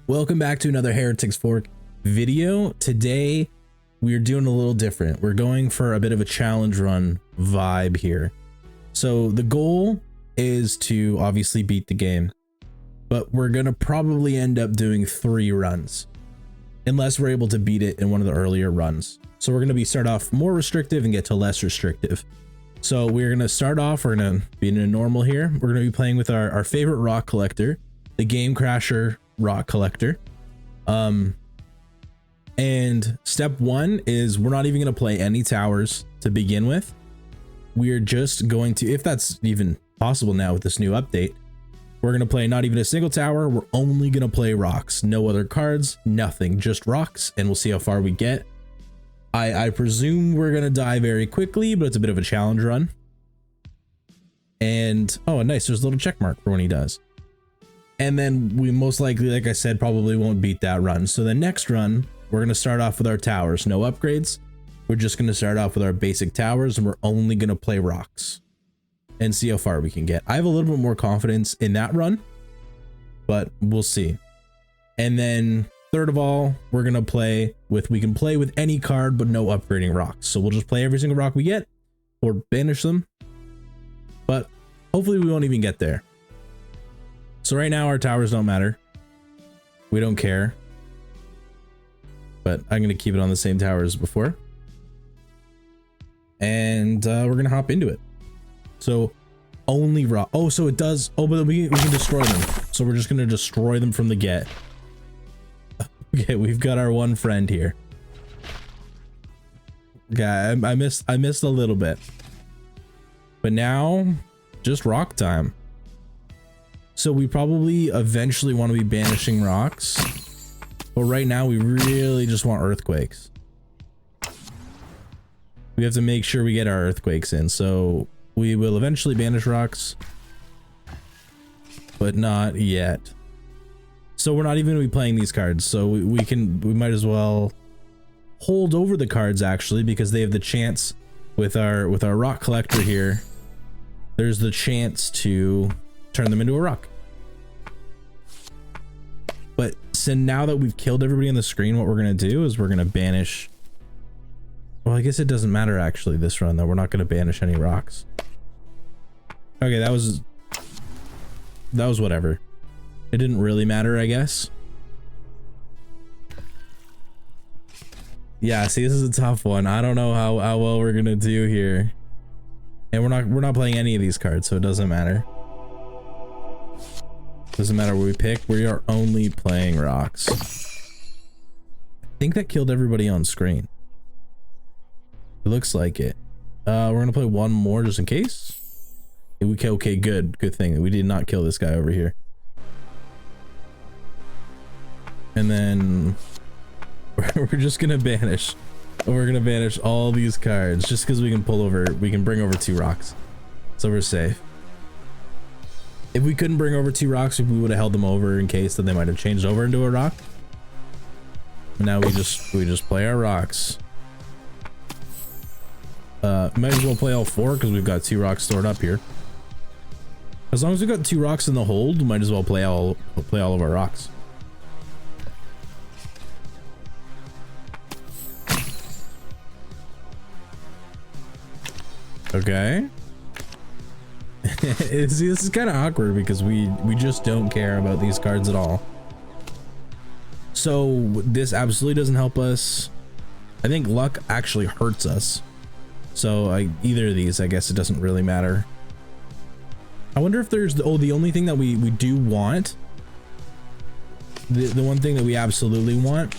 Welcome back to another Heretics Fork video. Today we're doing a little different. We're going for a bit of a challenge run vibe here. So the goal is to obviously beat the game, but we're gonna probably end up doing 3 runs unless we're able to beat it in one of the earlier runs. So we're gonna start off more restrictive and get to less restrictive. So we're gonna start off, we're gonna be in a normal here. We're gonna be playing with our favorite rock collector, the Game Crasher rock collector. And step 1 is we're not even going to play any towers to begin with. We're just going to, if that's even possible now with this new update, we're going to play not even a single tower. We're only going to play rocks, no other cards, nothing, just rocks, and we'll see how far we get. I presume we're going to die very quickly, but it's a bit of a challenge run. And oh, nice, there's a little check mark for when he does. And then we most likely, like I said, probably won't beat that run. So the next run, we're going to start off with our towers, no upgrades. We're just going to start off with our basic towers and we're only going to play rocks and see how far we can get. I have a little bit more confidence in that run, but we'll see. And then third of all, we're going to play with, we can play with any card, but no upgrading rocks. So we'll just play every single rock we get or banish them. But hopefully we won't even get there. So right now our towers don't matter. We don't care. But I'm going to keep it on the same tower as before. And we're going to hop into it. So only rock. Oh, so it does. Oh, but we can destroy them. So we're just going to destroy them from the get. Okay, we've got our one friend here. Okay, I missed a little bit. But now just rock time. So we probably eventually want to be banishing rocks, but right now we really just want earthquakes. We have to make sure we get our earthquakes in, so we will eventually banish rocks, but not yet. So we're not even going to be playing these cards, so we might as well hold over the cards actually, because they have the chance with our rock collector here. There's the chance to turn them into a rock. But so now that we've killed everybody on the screen, what we're going to do is we're going to banish. Well, I guess it doesn't matter actually this run though. We're not going to banish any rocks. Okay, that was whatever. It didn't really matter, I guess. Yeah, see, this is a tough one. I don't know how well we're going to do here. And we're not playing any of these cards, so it doesn't matter. Doesn't matter what we pick, we are only playing rocks. I think that killed everybody on screen. It looks like it. We're gonna play one more just in case. Okay, good thing we did not kill this guy over here. And then we're just gonna banish. We're gonna banish all these cards just because we can bring over 2 rocks, so we're safe. If we couldn't bring over 2 rocks, we would have held them over in case that they might have changed over into a rock. Now we just play our rocks. Might as well play all 4 because we've got 2 rocks stored up here. As long as we've got 2 rocks in the hold, we might as well play all of our rocks. Okay. See, this is kind of awkward because we just don't care about these cards at all. So this absolutely doesn't help us. I think luck actually hurts us. So either of these, I guess it doesn't really matter. I wonder if there's the only thing that we do want. The one thing that we absolutely want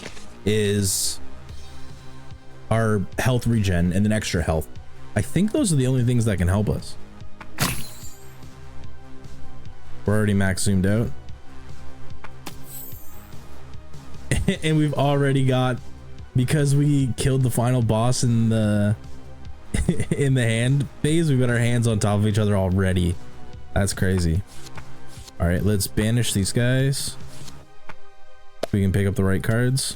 is our health regen and then extra health. I think those are the only things that can help us. We're already max zoomed out. And we've already got, because we killed the final boss in the in the hand phase, we've got our hands on top of each other already. That's crazy. All right, let's banish these guys. We can pick up the right cards.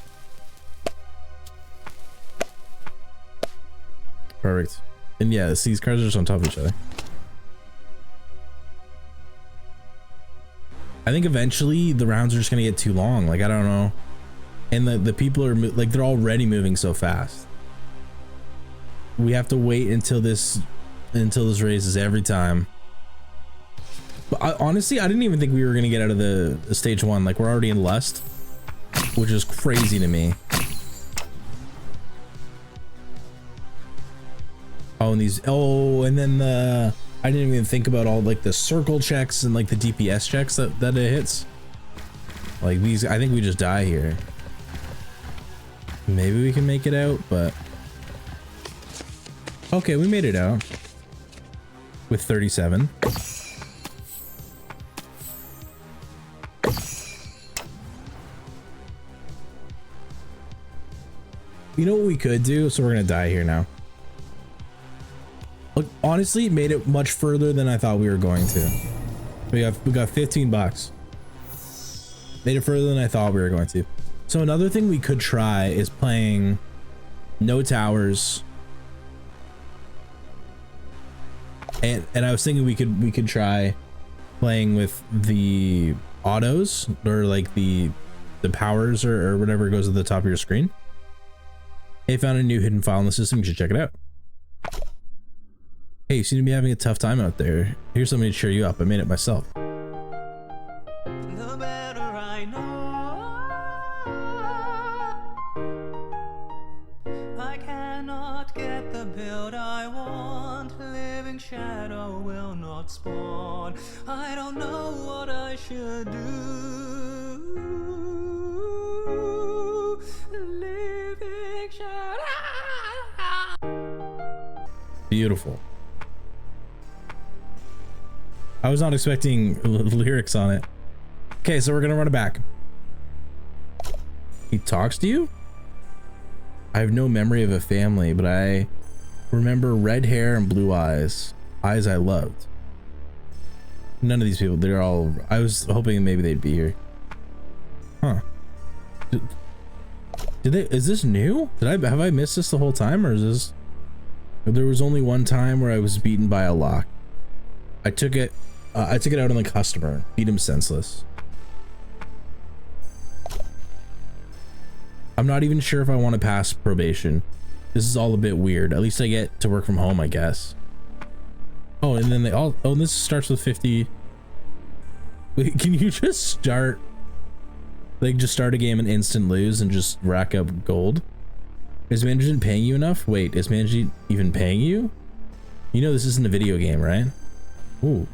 Perfect. And yeah, these cards are just on top of each other. I think eventually the rounds are just gonna get too long. Like, I don't know. And the people are like, they're already moving so fast. We have to wait until this raises every time. But honestly, I didn't even think we were gonna get out of the stage 1. Like, we're already in Lust, which is crazy to me. Oh, and these, oh, and then I didn't even think about all like the circle checks and like the DPS checks that it hits. Like these, I think we just die here. Maybe we can make it out, but okay, we made it out with 37. You know what we could do? So we're gonna die here now. Look, honestly, it made it much further than I thought we were going to. We got 15 bucks. Made it further than I thought we were going to. So another thing we could try is playing no towers. And I was thinking we could try playing with the autos, or like the powers, or whatever goes at the top of your screen. Hey, found a new hidden file in the system. You should check it out. Hey, you seem to be having a tough time out there. Here's something to cheer you up. I made it myself. The better I know, I cannot get the build I want. Living shadow will not spawn. I don't know what I should do. Living shadow. Beautiful. I was not expecting lyrics on it. Okay, so we're gonna run it back. He talks to you? I have no memory of a family, but I remember red hair and blue eyes. Eyes I loved. None of these people, they're all, I was hoping maybe they'd be here. Huh. Did they, is this new? Have I missed this the whole time, or is this? There was only one time where I was beaten by a lock. I took it out on the customer, beat him senseless. I'm not even sure if I want to pass probation. This is all a bit weird. At least I get to work from home, I guess. Oh, and then they all, oh, this starts with 50. Wait, can you just start, like, just start a game and instant lose and just rack up gold? Is management paying you enough? Wait, is management even paying you? You know this isn't a video game, right? Ooh.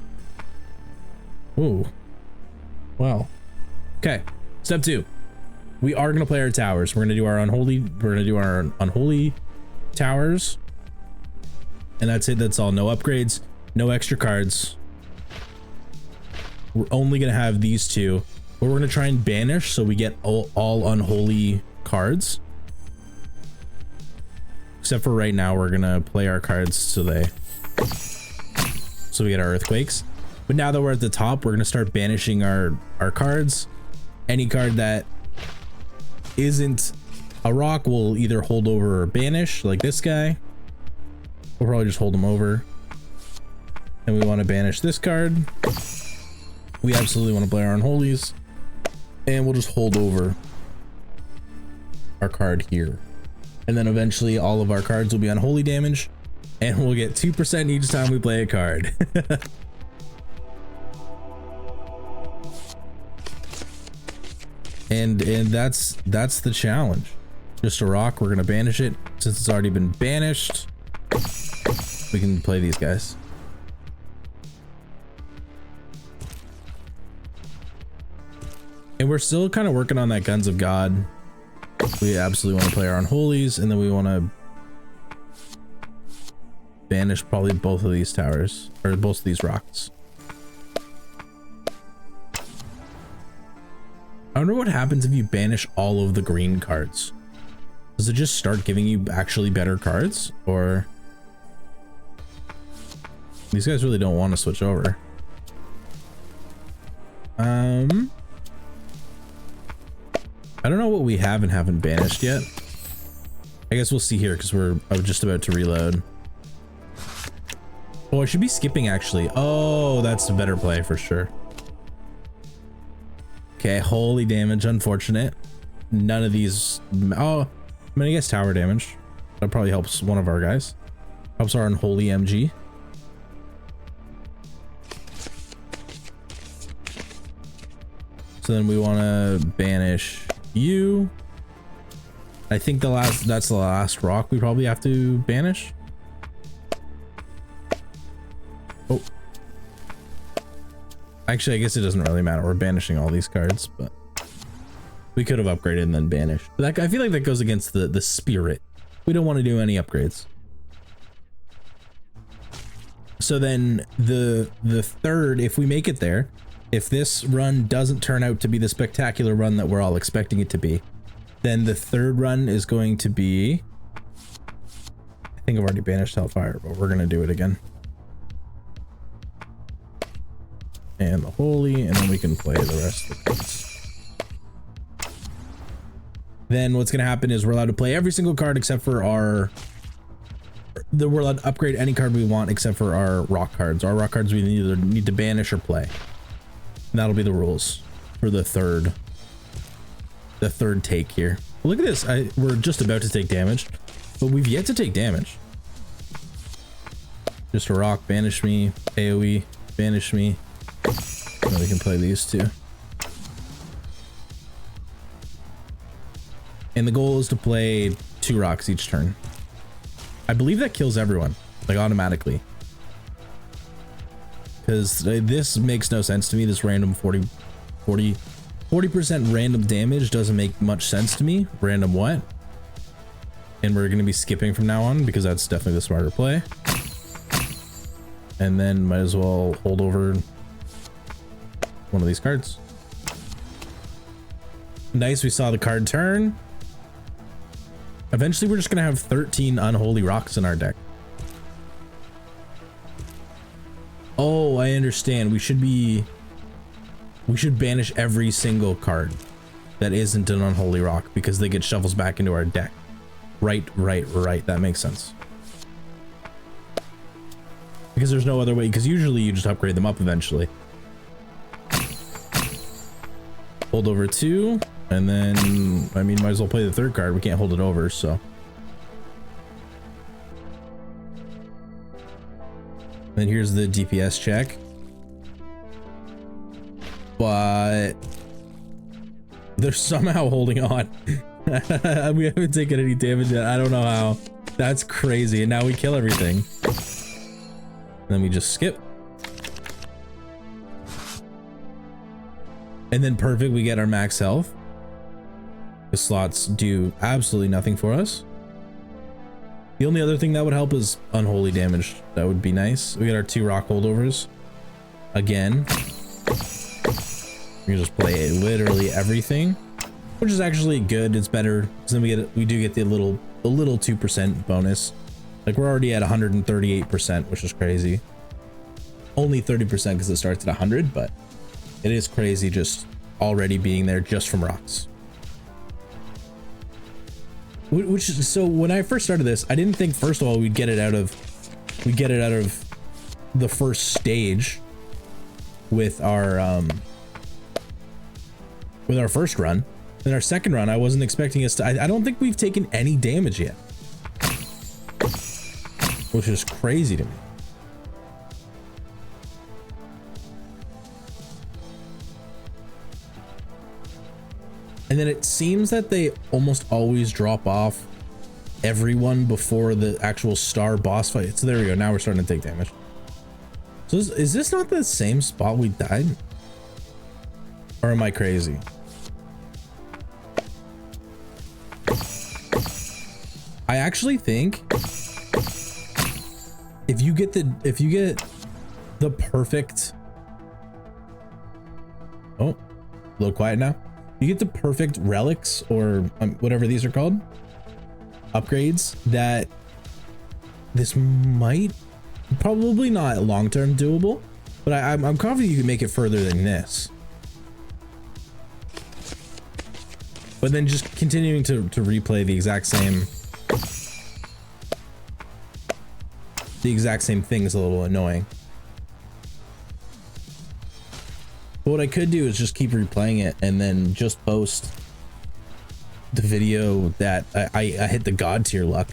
Ooh. Wow. Okay. Step 2. We are gonna play our towers. We're gonna do our unholy towers. And that's it. That's all. No upgrades, no extra cards. We're only gonna have these two. But we're gonna try and banish so we get all unholy cards. Except for right now, we're gonna play our cards so we get our earthquakes. But now that we're at the top, we're gonna start banishing our cards. Any card that isn't a rock will either hold over or banish, like this guy. We'll probably just hold him over. And we want to banish this card. We absolutely want to play our unholies. And we'll just hold over our card here. And then eventually all of our cards will be unholy damage. And we'll get 2% each time we play a card. and that's the challenge. Just a rock. We're gonna banish it. Since it's already been banished, we can play these guys. And we're still kind of working on that Guns of God. We absolutely want to play our unholies, and then we want to banish probably both of these towers, or both of these rocks. I wonder what happens if you banish all of the green cards. Does it just start giving you actually better cards, or these guys really don't want to switch over? I don't know what we have and haven't banished yet. I guess we'll see here because I'm just about to reload. Oh, I should be skipping actually. Oh, that's a better play for sure. Okay, holy damage, unfortunate. None of these. Oh, I mean, I guess tower damage. That probably helps one of our guys. Helps our unholy MG. So then we want to banish you. I think that's the last rock we probably have to banish. Oh. Actually, I guess it doesn't really matter. We're banishing all these cards, but we could have upgraded and then banished. But that, I feel like that goes against the spirit. We don't want to do any upgrades. So then the third, if we make it there, if this run doesn't turn out to be the spectacular run that we're all expecting it to be, then the third run is going to be, I think I've already banished Hellfire, but we're going to do it again. And the Holy, and then we can play the rest of the cards. Then what's going to happen is we're allowed to play every single card except for we're allowed to upgrade any card we want except for our rock cards. Our rock cards we either need to banish or play. And that'll be the rules for the third take here. Well, look at this. We're just about to take damage, but we've yet to take damage. Just a rock, banish me, AoE, banish me. Then we can play these two. And the goal is to play 2 rocks each turn. I believe that kills everyone, like automatically. Because this makes no sense to me. This random 40% random damage doesn't make much sense to me. Random what? And we're going to be skipping from now on because that's definitely the smarter play. And then might as well hold over one of these cards. Nice, we saw the card turn. Eventually we're just gonna have 13 unholy rocks in our deck. Oh, I understand. We should banish every single card that isn't an unholy rock because they get shovels back into our deck. Right. That makes sense. Because there's no other way, because usually you just upgrade them up eventually. Hold over 2, and then, I mean, might as well play the third card. We can't hold it over, so. Then here's the DPS check. But they're somehow holding on. We haven't taken any damage yet. I don't know how. That's crazy. And now we kill everything. And then we just skip. And then perfect, we get our max health. The slots do absolutely nothing for us. The only other thing that would help is unholy damage. That would be nice. We get our 2 rock holdovers. Again. We can just play literally everything, which is actually good. It's better because then we do get the little 2% bonus. Like we're already at 138%, which is crazy. Only 30% because it starts at 100, but it is crazy just already being there just from rocks. Which is, so when I first started this, I didn't think first of all we'd get it out of the first stage with our first run. Then our second run, I wasn't expecting us to. I don't think we've taken any damage yet, which is crazy to me. And then it seems that they almost always drop off everyone before the actual star boss fight. So there we go. Now we're starting to take damage. So is this not the same spot we died? Or am I crazy? I actually think if you get the perfect, oh, a little quiet now. You get the perfect relics or whatever these are called, upgrades, that this might, probably not long-term doable, but I'm confident you can make it further than this. But then just continuing to replay the exact same thing is a little annoying. But what I could do is just keep replaying it and then just post the video that I hit the god tier luck,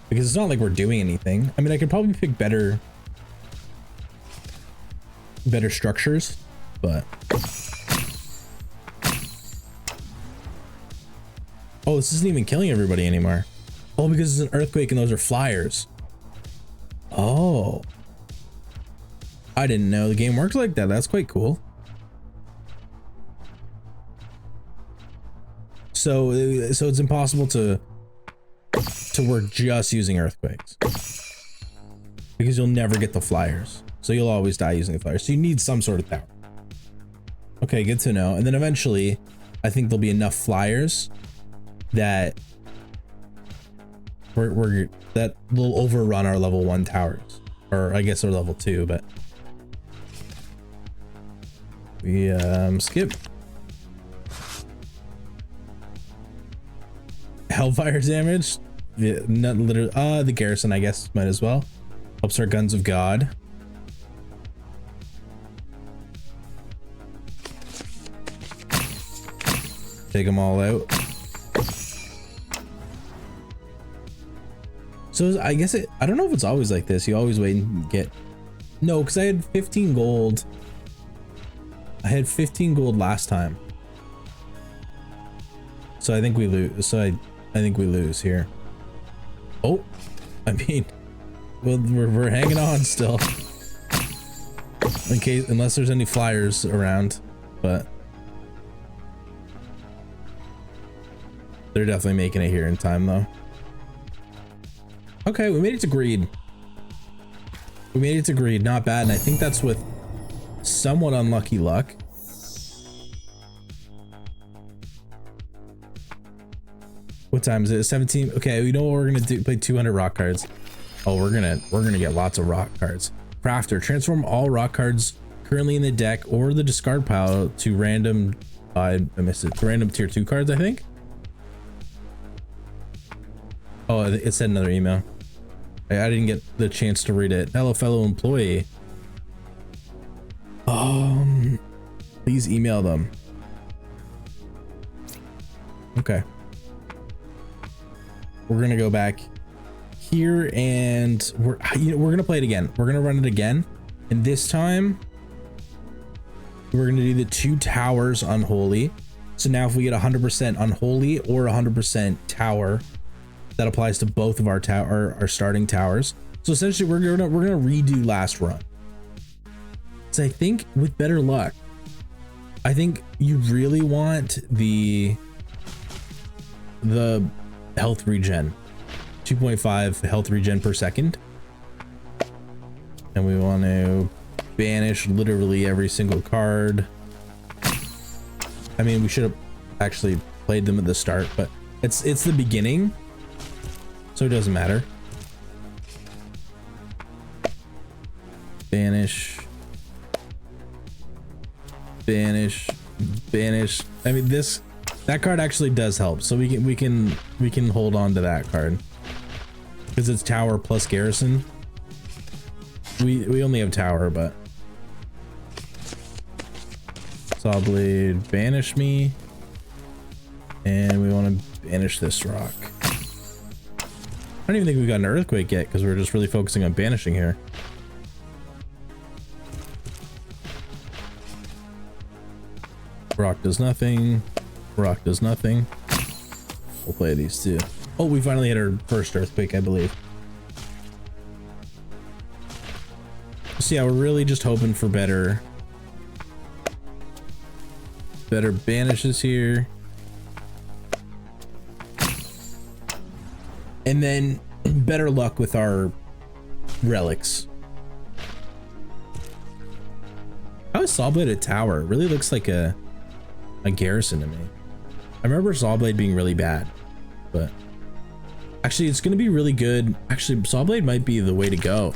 because it's not like we're doing anything. I mean, I could probably pick better structures, but oh, this isn't even killing everybody anymore. Oh, because it's an earthquake and those are flyers. Oh, I didn't know the game works like that. That's quite cool. So it's impossible to work just using earthquakes, because you'll never get the flyers. So you'll always die using the flyers. So you need some sort of tower. Okay, good to know. And then eventually, I think there'll be enough flyers that that will overrun our level 1 towers, or I guess our level 2. But we skip. Hellfire damage, yeah, not literally. The garrison, I guess, might as well. Helps our guns of God. Take them all out. So I guess I don't know if it's always like this. You always wait and get. No, because I had 15 gold. I had 15 gold last time. So I think we lose. So I think we lose here. Oh, I mean, well, we're hanging on still, in case, unless there's any flyers around, but they're definitely making it here in time though. Okay, we made it to greed. We made it to greed, not bad, and I think that's with somewhat unlucky luck. What time is it? 17. Okay, we know what we're gonna do. Play 200 rock cards. Oh, we're gonna get lots of rock cards. Crafter, transform all rock cards currently in the deck or the discard pile to random. I missed it. To random tier 2 cards, I think. Oh, it said another email. I didn't get the chance to read it. Hello, fellow employee. Please email them. Okay. We're gonna go back here and we're gonna play it again. We're gonna run it again, and this time we're gonna do the 2 towers unholy. So now if we get 100% unholy or 100% tower, that applies to both of our starting towers. So essentially we're gonna redo last run. So I think with better luck, I think you really want the health regen, 2.5 health regen per second, and we want to banish literally every single card. I mean, we should have actually played them at the start, but it's the beginning, so it doesn't matter. Banish, banish, banish. I mean, that card actually does help, so we can hold on to that card because it's tower plus garrison. We only have tower, but Saw blade, banish me, and we want to banish this rock. I don't even think we've got an earthquake yet because we're just really focusing on banishing here. Rock does nothing. Rock does nothing. We'll play these two. Oh, we finally hit our first earthquake, I believe. So yeah, we're really just hoping for better banishes here. And then better luck with our relics. How is Sawblade a tower? It really looks like a garrison to me. I remember Sawblade being really bad, but actually it's gonna be really good. Actually, Sawblade might be the way to go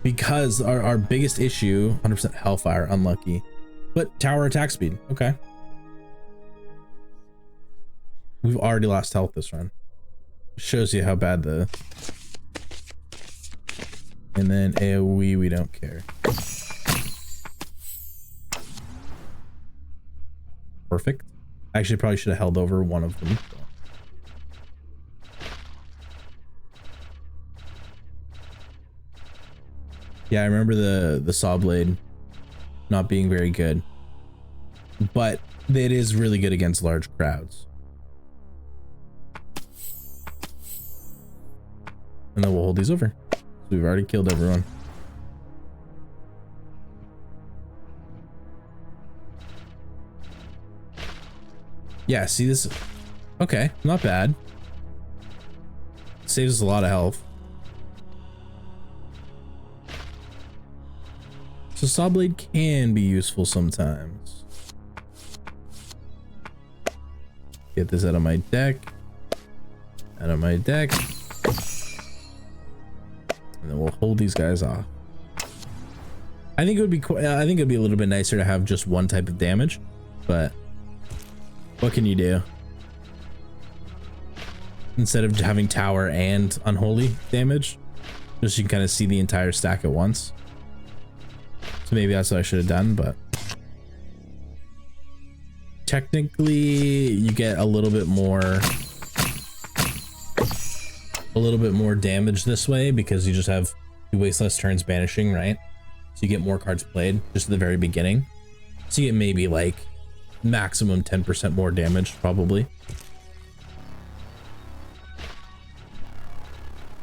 because our biggest issue, 100% Hellfire, unlucky, but tower attack speed. Okay. We've already lost health this run. Shows you how bad the... And then AoE, we don't care. perfect. Actually, probably should have held over one of them. Yeah, I remember the saw blade not being very good, but it is really good against large crowds. And then we'll hold these over. So we've already killed everyone. Yeah, see this? Okay, not bad. Saves us a lot of health. So saw blade can be useful sometimes. Get this out of my deck. Out of my deck. And then we'll hold these guys off. I think it would be I think it'd be a little bit nicer to have just one type of damage, but what can you do? Instead of having tower and unholy damage, just you can kind of see the entire stack at once. So maybe that's what I should have done, but technically you get a little bit more damage this way because you waste less turns banishing, right? So you get more cards played just at the very beginning. So you get maybe like maximum 10% more damage probably.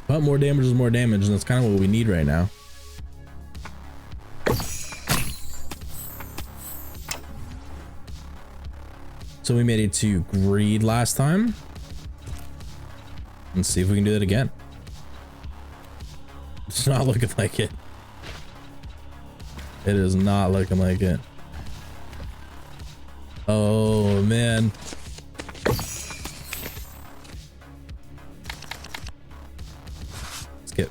But more damage is more damage, and that's kind of what we need right now. So we made it to greed last time. Let's see if we can do that again. It's not looking like it. It is not looking like it. Oh man. Skip.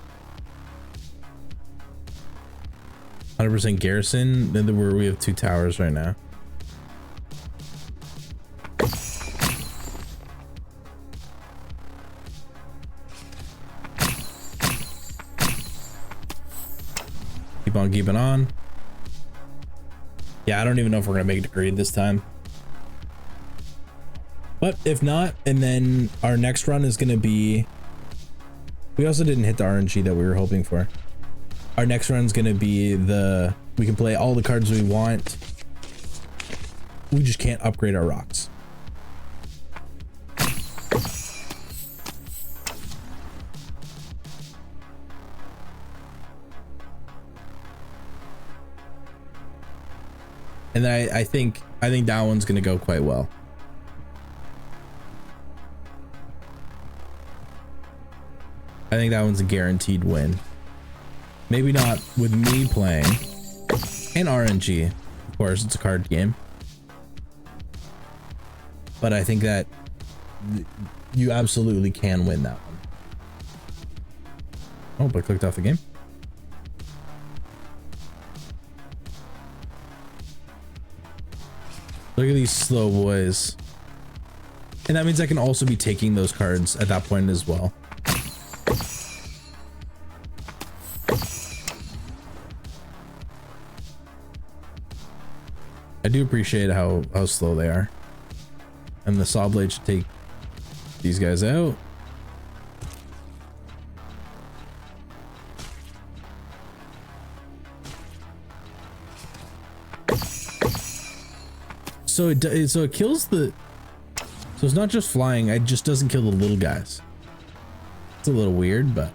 100% garrison. Then we have 2 towers right now. Keep on keeping on. Yeah, I don't even know if we're gonna make it to greed this time. But if not, and then our next run is gonna be, we also didn't hit the RNG that we were hoping for. Our next run is gonna be we can play all the cards we want. We just can't upgrade our rocks. And then I think that one's gonna go quite well. I think that one's a guaranteed win. Maybe not with me playing. And RNG. Of course, it's a card game. But I think that you absolutely can win that one. Oh, but I clicked off the game. Look at these slow boys. And that means I can also be taking those cards at that point as well. I do appreciate how slow they are. And the saw blade should take these guys out. So it kills the, so it's not just flying, it just doesn't kill the little guys. It's a little weird, but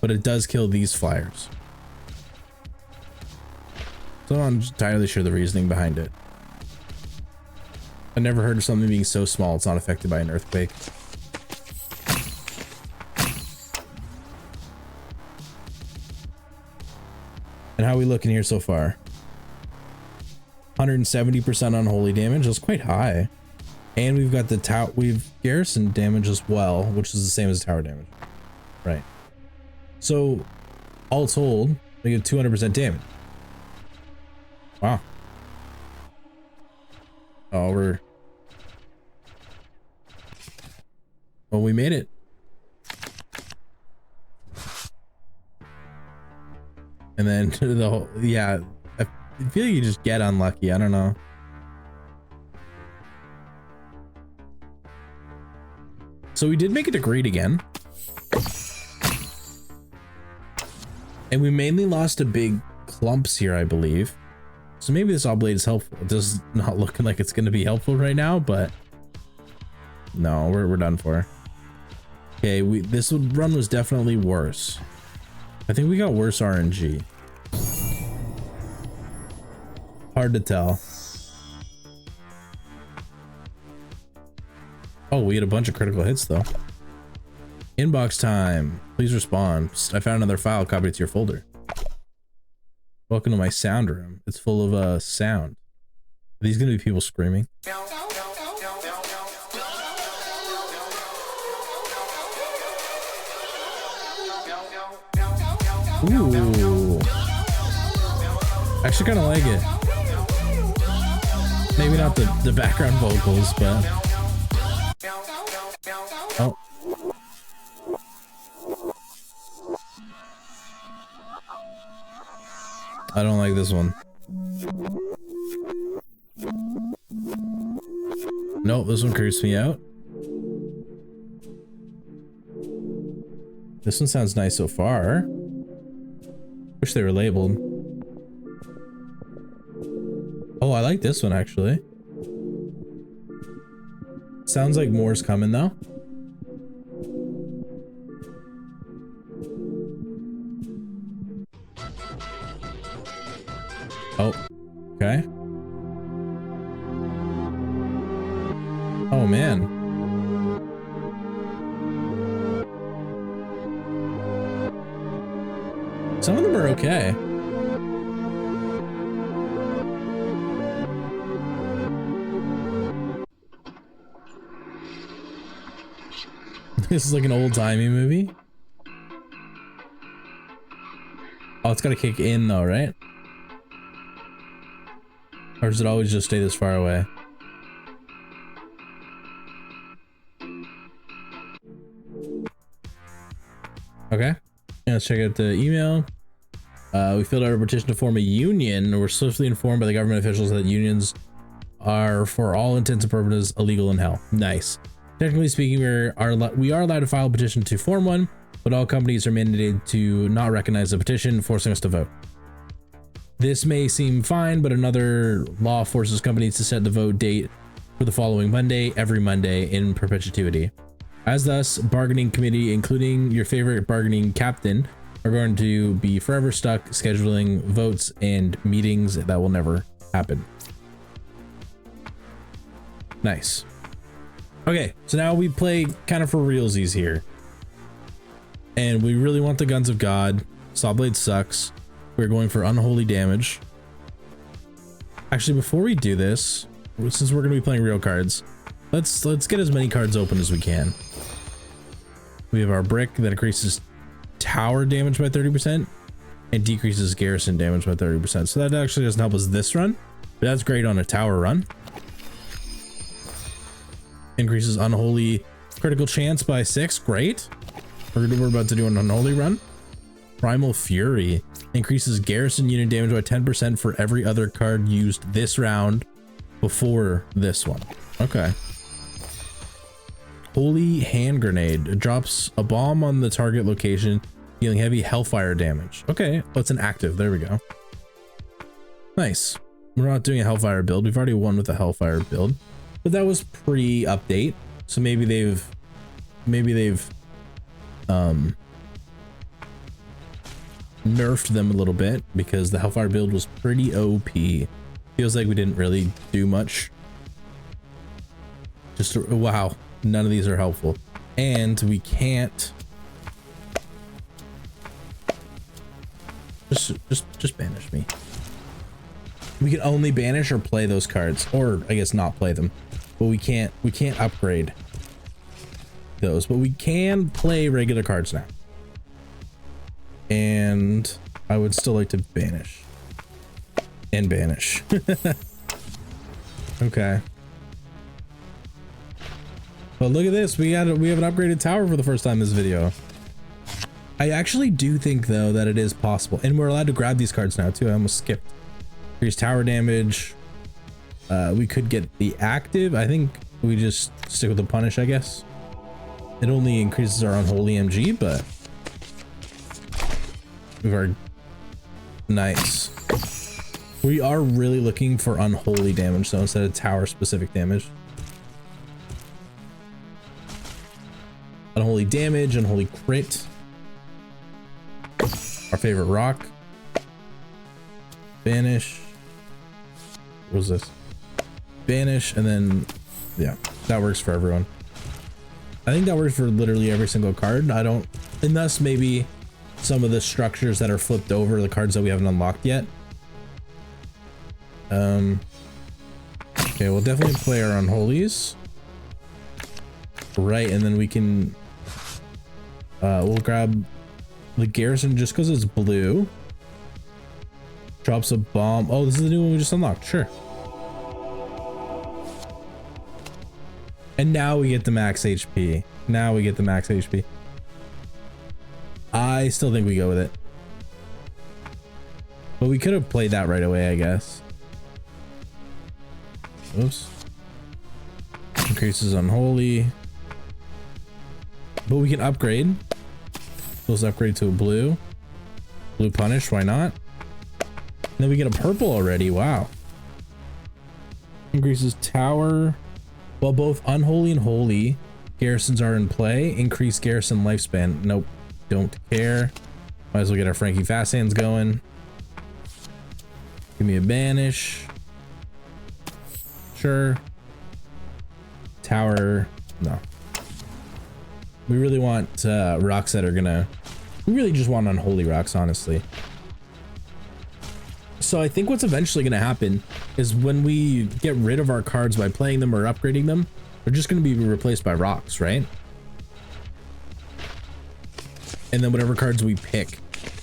it does kill these flyers. So I'm not entirely sure the reasoning behind it. I've never heard of something being so small it's not affected by an earthquake. And how are we looking here so far? 170% unholy damage. That's quite high. And we've got the tower, we've garrison damage as well, which is the same as tower damage. Right. So all told, we get 200% damage. Wow. Oh, we made it. And then the whole, yeah, I feel you just get unlucky. I don't know. So we did make it to great again. And we mainly lost to big clumps here, I believe. So maybe this oblate is helpful. It does not looking like it's going to be helpful right now, but no, we're done for. Okay, this run was definitely worse. I think we got worse RNG. Hard to tell. Oh, we had a bunch of critical hits though. Inbox time. Please respond. I found another file. Copy it to your folder. Welcome to my sound room. It's full of sound. Are these gonna be people screaming? Ooh. I actually kind of like it. Maybe not the background vocals, but oh. I don't like this one. Nope, this one creeps me out. This one sounds nice so far. Wish they were labeled. Oh, I like this one actually. Sounds like more's coming though. Oh, okay. Oh man. Some of them are okay. This is like an old-timey movie. Oh, it's gotta kick in though, right? Or does it always just stay this far away? Okay. Yeah, let's check out the email. We filled out a petition to form a union. We're swiftly informed by the government officials that unions are, for all intents and purposes, illegal in hell. Nice. Technically speaking, we are allowed to file a petition to form one, but all companies are mandated to not recognize the petition, forcing us to vote. This may seem fine, but another law forces companies to set the vote date for the following Monday, every Monday in perpetuity. As thus, bargaining committee, including your favorite bargaining captain, are going to be forever stuck scheduling votes and meetings that will never happen. Nice. Okay, so now we play kind of for realsies here. And we really want the Guns of God. Sawblade sucks. We're going for unholy damage. Actually, before we do this, since we're going to be playing real cards, let's get as many cards open as we can. We have our brick that increases tower damage by 30% and decreases garrison damage by 30%. So that actually doesn't help us this run, but that's great on a tower run. Increases unholy critical chance by 6. Great. We're about to do an unholy run. Primal Fury increases garrison unit damage by 10% for every other card used this round before this one. Okay. Holy Hand Grenade. It drops a bomb on the target location, dealing heavy hellfire damage. Okay, well, it's an active. There we go. Nice. We're not doing a hellfire build. We've already won with a hellfire build, but that was pre-update. So maybe they've nerfed them a little bit because the hellfire build was pretty OP. Feels like we didn't really do much. Just wow, none of these are helpful, and we can't just banish me. We can only banish or play those cards, or I guess not play them, but we can't upgrade those, but we can play regular cards now. And I would still like to banish and banish. Okay. But look at this, we have an upgraded tower for the first time in this video. I actually do think though that it is possible, and we're allowed to grab these cards now too. I almost skipped. Here's tower damage. We could get the active. I think we just stick with the punish, I guess. It only increases our unholy MG, but we've already nice. We are really looking for unholy damage though instead of tower specific damage. Unholy damage, unholy crit. Our favorite rock. Banish. What was this? Banish, and then yeah, that works for everyone. I think that works for literally every single card. I don't, unless maybe some of the structures that are flipped over, the cards that we haven't unlocked yet. Okay, we'll definitely play our unholies. Right, and then we can we'll grab the garrison just because it's blue. Drops a bomb. Oh, this is the new one we just unlocked. Sure. And now we get the max HP. Now we get the max HP. I still think we go with it. But we could have played that right away, I guess. Oops. Increases unholy. But we can upgrade. Let's upgrade to a blue. Blue punish, why not? And then we get a purple already. Wow. Increases tower. While both unholy and holy garrisons are in play, increase garrison lifespan. Nope. Don't care. Might as well get our Frankie Fast Hands going. Give me a banish. Sure. Tower. No. We really want rocks that are gonna... We really just want unholy rocks, honestly. So I think what's eventually gonna happen is when we get rid of our cards by playing them or upgrading them, they're just gonna be replaced by rocks, right? And then whatever cards we pick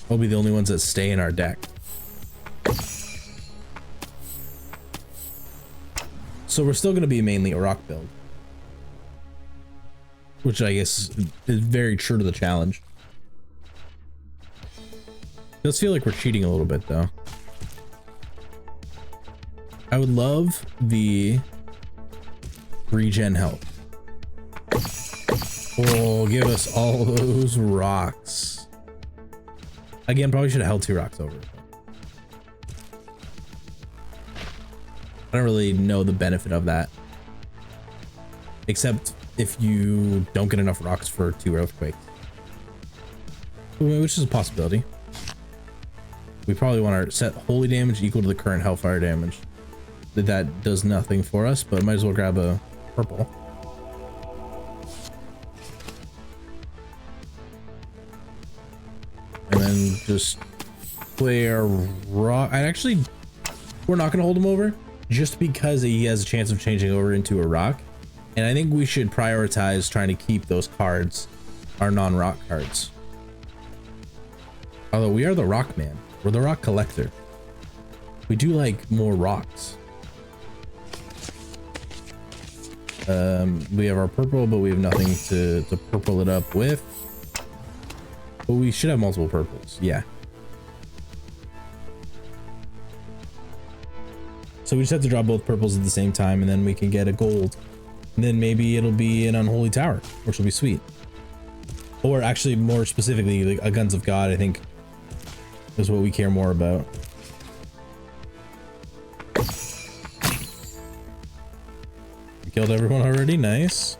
will be the only ones that stay in our deck. So we're still gonna be mainly a rock build. Which I guess is very true to the challenge. It does feel like we're cheating a little bit though. I would love the regen health. Oh, give us all those rocks. Again, probably should have held 2 rocks over. I don't really know the benefit of that. Except if you don't get enough rocks for 2 earthquakes. Which is a possibility. We probably want to set holy damage equal to the current hellfire damage. That does nothing for us, but might as well grab a purple. And then just play our rock. We're not going to hold him over just because he has a chance of changing over into a rock. And I think we should prioritize trying to keep those cards, our non-rock cards. Although we are the rock man. We're the rock collector. We do like more rocks. We have our purple, but we have nothing to purple it up with. But we should have multiple purples. Yeah. So we just have to draw both purples at the same time, and then we can get a gold. And then maybe it'll be an unholy tower, which will be sweet. Or actually, more specifically, like a Guns of God, I think, is what we care more about. We killed everyone already. Nice.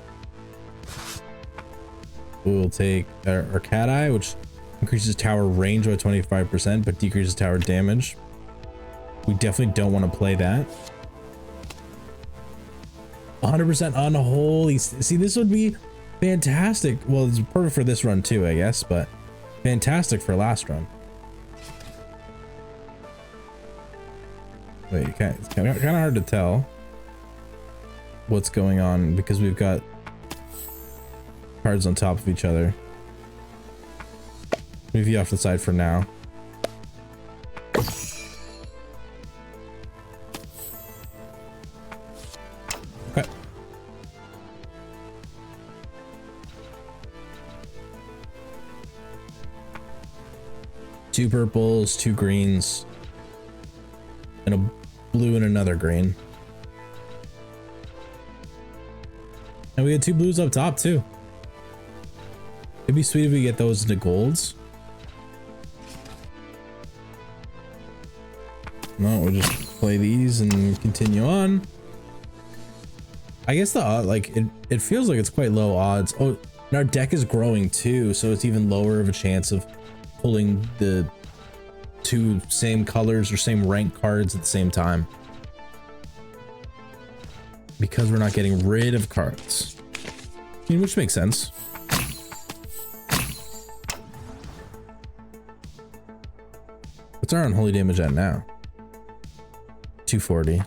We'll take our Cat Eye, which increases tower range by 25%, but decreases tower damage. We definitely don't want to play that. 100% unholy. See, this would be fantastic. Well, it's perfect for this run too, I guess, but fantastic for last run. Wait, it's kind of hard to tell what's going on because we've got cards on top of each other. Move you off the side for now. Okay. Two purples, 2 greens, and a blue and another green. And we had 2 blues up top too. It'd be sweet if we get those into golds. No, we'll just play these and continue on. I guess the like it feels like it's quite low odds. Oh, and our deck is growing too, so it's even lower of a chance of pulling the two same colors or same rank cards at the same time. Because we're not getting rid of cards. I mean, which makes sense. What's our unholy damage at now? 240.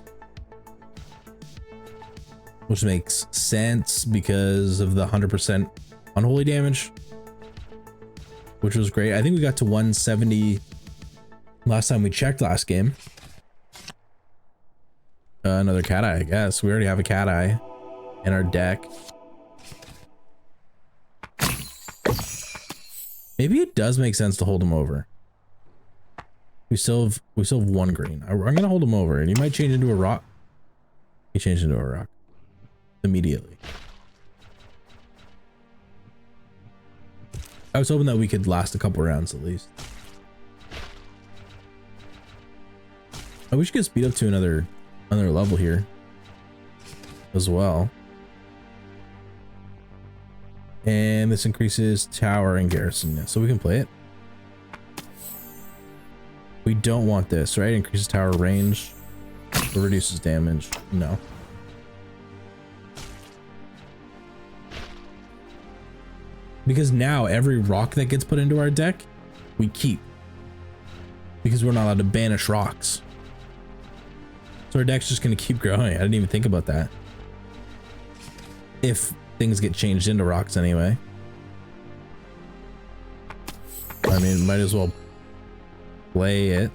Which makes sense because of the 100% unholy damage, which was great. I think we got to 170 last time we checked last game. Another cat eye, I guess. We already have a cat eye in our deck. Maybe it does make sense to hold him over. We still have one green. I'm gonna hold him over, and he might change into a rock. He changed into a rock immediately. I was hoping that we could last a couple rounds at least. I wish we could speed up to another level here as well. And this increases tower and garrison, so we can play it. We don't want this, right? Increases tower range or reduces damage. No. Because now every rock that gets put into our deck, we keep. Because we're not allowed to banish rocks. So our deck's just going to keep growing. I didn't even think about that. If things get changed into rocks anyway. I mean, might as well play it.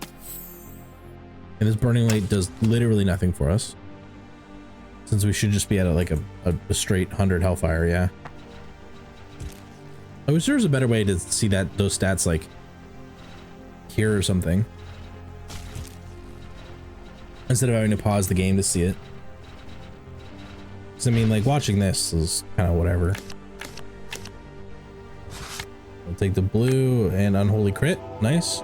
And this burning light does literally nothing for us. Since we should just be at like a straight 100 hellfire, yeah. I wish there was a better way to see that those stats like here or something. Instead of having to pause the game to see it. Because I mean, like, watching this is kind of whatever. I'll take the blue and unholy crit. Nice.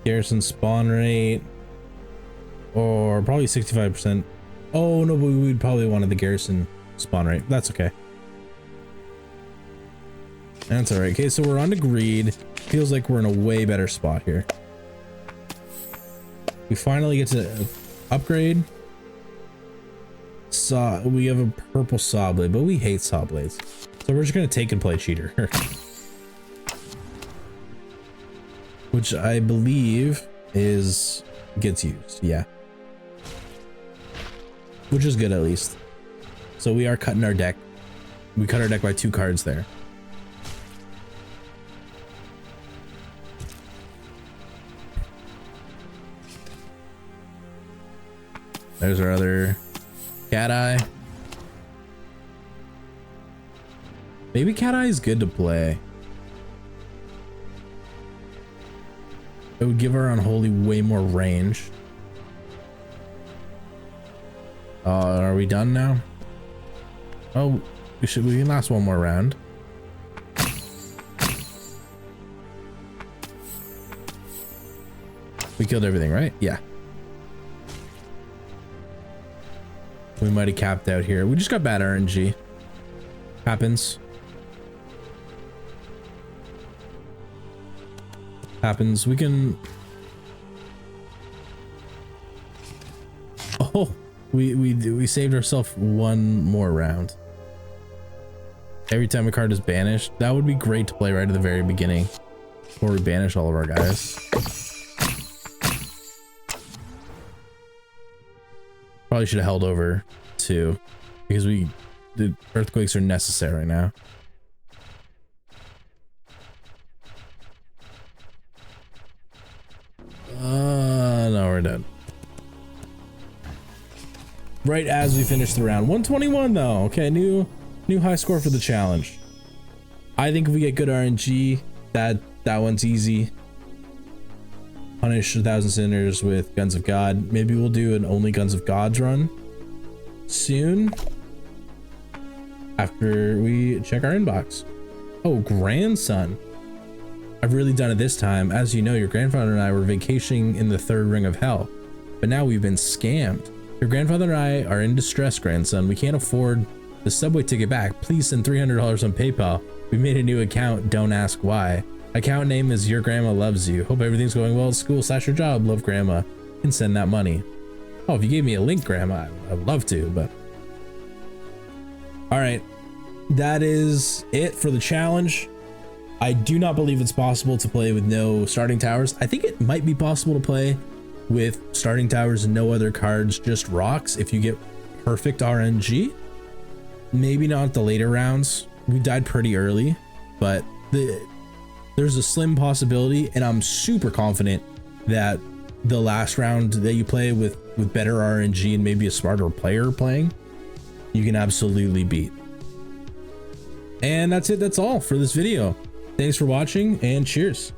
Garrison spawn rate. Or probably 65%. Oh, no, but we'd probably wanted the garrison spawn rate. That's okay. That's alright. Okay, so we're on to greed. Feels like we're in a way better spot here. We finally get to upgrade. We have a purple saw blade, but we hate saw blades. So we're just gonna take and play cheater. Which I believe gets used, yeah. Which is good at least. So we are cutting our deck. We cut our deck by 2 cards there. There's our other cat eye. Maybe cat eye is good to play. It would give our unholy way more range. Are we done now? Oh, we can last one more round. We killed everything, right? Yeah. We might have capped out here. We just got bad RNG. Happens. Happens. We can... Oh, we saved ourselves one more round. Every time a card is banished, that would be great to play right at the very beginning before we banish all of our guys. Probably should have held over too, because the earthquakes are necessary now. No, we're done. Right as we finish the round. 121 though. Okay, new high score for the challenge. I think if we get good RNG, that one's easy. Punish 1,000 sinners with Guns of God. Maybe we'll do an only Guns of Gods run soon. after we check our inbox. Oh, grandson. I've really done it this time. As you know, your grandfather and I were vacationing in the third ring of hell, but now we've been scammed. Your grandfather and I are in distress, grandson. We can't afford the subway ticket back. Please send $300 on PayPal. We made a new account. Don't ask why. Account name is Your Grandma Loves You. Hope everything's going well at school / your job. Love, Grandma. You can send that money. Oh, if you gave me a link, Grandma, I'd love to, but. All right. That is it for the challenge. I do not believe it's possible to play with no starting towers. I think it might be possible to play with starting towers and no other cards, just rocks, if you get perfect RNG. Maybe not the later rounds. We died pretty early, but there's a slim possibility, and I'm super confident that the last round that you play with better RNG and maybe a smarter player playing, you can absolutely beat. And that's it. That's all for this video. Thanks for watching, and cheers.